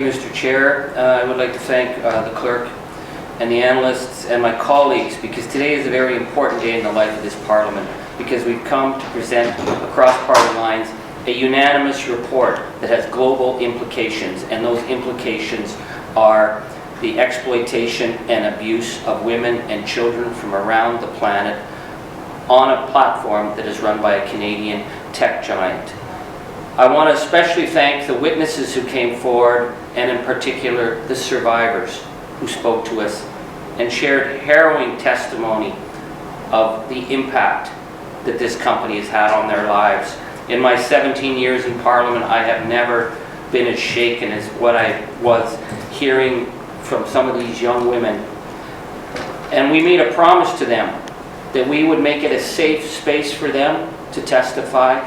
Mr. Chair, I would like to thank the clerk and the analysts and my colleagues, because today is a very important day in the life of this Parliament, because we've come to present across party lines a unanimous report that has global implications, and those implications are the exploitation and abuse of women and children from around the planet on a platform that is run by a Canadian tech giant. I want to especially thank the witnesses who came forward, and in particular the survivors who spoke to us and shared harrowing testimony of the impact that this company has had on their lives. In my 17 years in Parliament, I have never been as shaken as what I was hearing from some of these young women. And we made a promise to them that we would make it a safe space for them to testify,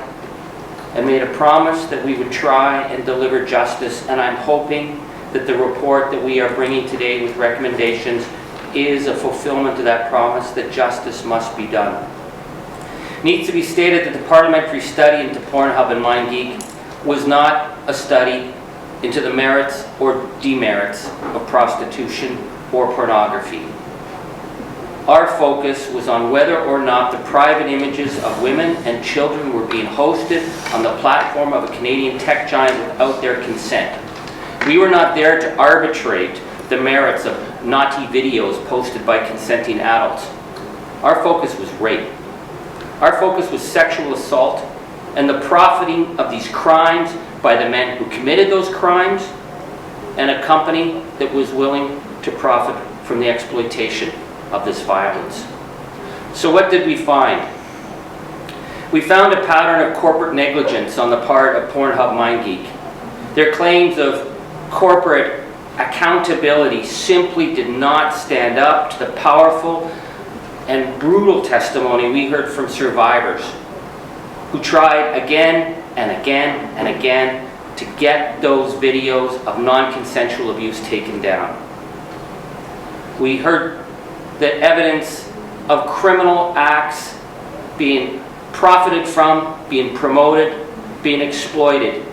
and made a promise that we would try and deliver justice. And I'm hoping that the report that we are bringing today with recommendations is a fulfillment of that promise, that justice must be done. It needs to be stated that the parliamentary study into Pornhub and MindGeek was not a study into the merits or demerits of prostitution or pornography. Our focus was on whether or not the private images of women and children were being hosted on the platform of a Canadian tech giant without their consent. We were not there to arbitrate the merits of naughty videos posted by consenting adults. Our focus was rape. Our focus was sexual assault and the profiting of these crimes by the men who committed those crimes, and a company that was willing to profit from the exploitation of this violence. So what did we find? We found a pattern of corporate negligence on the part of Pornhub MindGeek. Their claims of corporate accountability simply did not stand up to the powerful and brutal testimony we heard from survivors who tried again and again and again to get those videos of non-consensual abuse taken down. We heard that evidence of criminal acts being profited from, being promoted, being exploited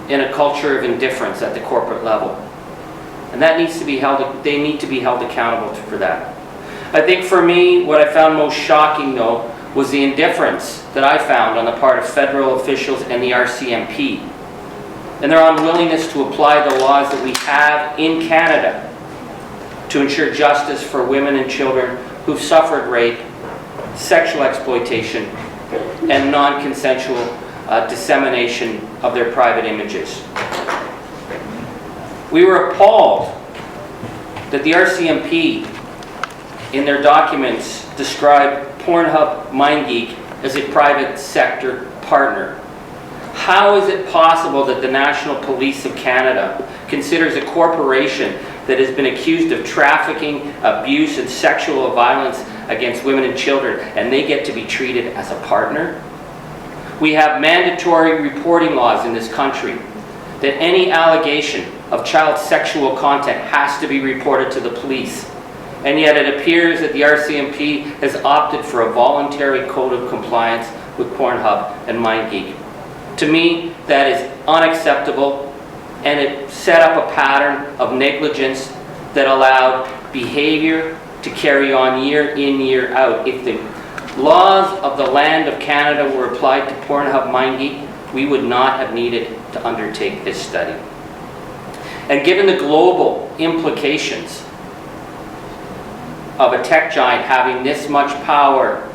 in a culture of indifference at the corporate level. And that needs to be they need to be held accountable for that. I think for me, what I found most shocking though was the indifference that I found on the part of federal officials and the RCMP, and their unwillingness to apply the laws that we have in Canada to ensure justice for women and children who've suffered rape, sexual exploitation, and non-consensual dissemination of their private images. We were appalled that the RCMP in their documents described Pornhub MindGeek as a private sector partner. How is it possible that the National Police of Canada considers a corporation that has been accused of trafficking, abuse, and sexual violence against women and children, and they get to be treated as a partner? We have mandatory reporting laws in this country that any allegation of child sexual content has to be reported to the police. And yet it appears that the RCMP has opted for a voluntary code of compliance with Pornhub and MindGeek. To me, that is unacceptable, and it set up a pattern of negligence that allowed behavior to carry on year in, year out. If the laws of the land of Canada were applied to Pornhub MindGeek, we would not have needed to undertake this study. And given the global implications of a tech giant having this much power,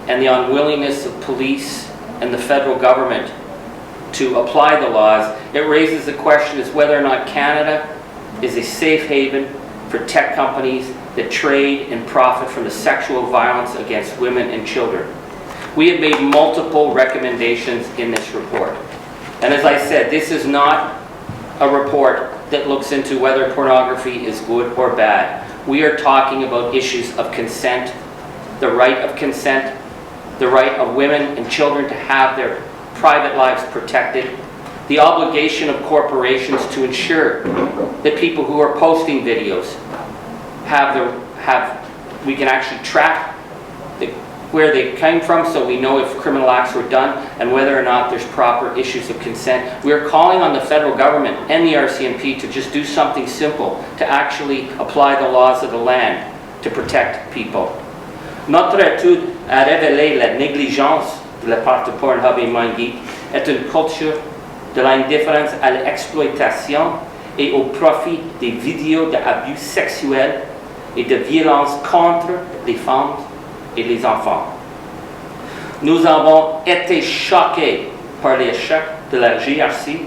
and the unwillingness of police and the federal government to apply the laws, it raises the question as whether or not Canada is a safe haven for tech companies that trade and profit from the sexual violence against women and children. We have made multiple recommendations in this report. And as I said, this is not a report that looks into whether pornography is good or bad. We are talking about issues of consent, the right of consent, the right of women and children to have their private lives protected, the obligation of corporations to ensure that people who are posting videos we can actually track the where they came from so we know if criminal acts were done and whether or not there's proper issues of consent. We're calling on the federal government and the RCMP to just do something simple, to actually apply the laws of the land to protect people. Notre étude a révélé la négligence de la part de Pornhub et MindGeek est une culture de l'indifférence à l'exploitation et au profit des vidéos d'abus sexuels et de violences contre les femmes et les enfants. Nous avons été choqués par l'échec de la GRC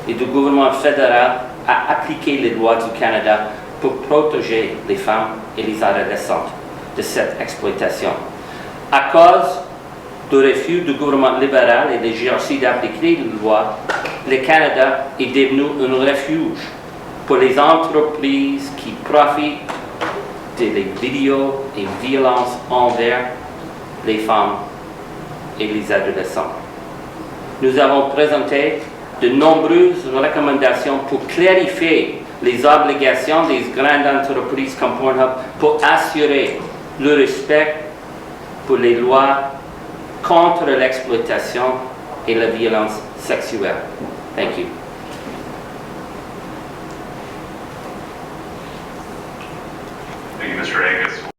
et du gouvernement fédéral à appliquer les lois du Canada pour protéger les femmes et les adolescentes de cette exploitation. À cause du refus du gouvernement libéral et des GRC d'appliquer les lois, le Canada est devenu un refuge pour les entreprises qui profitent des vidéos et violences envers les femmes et les adolescents. Nous avons présenté de nombreuses recommandations pour clarifier les obligations des grandes entreprises comme Pornhub pour assurer le respect pour les lois contre l'exploitation et la violence sexuelle. Thank you. Thank you, Mr. Angus.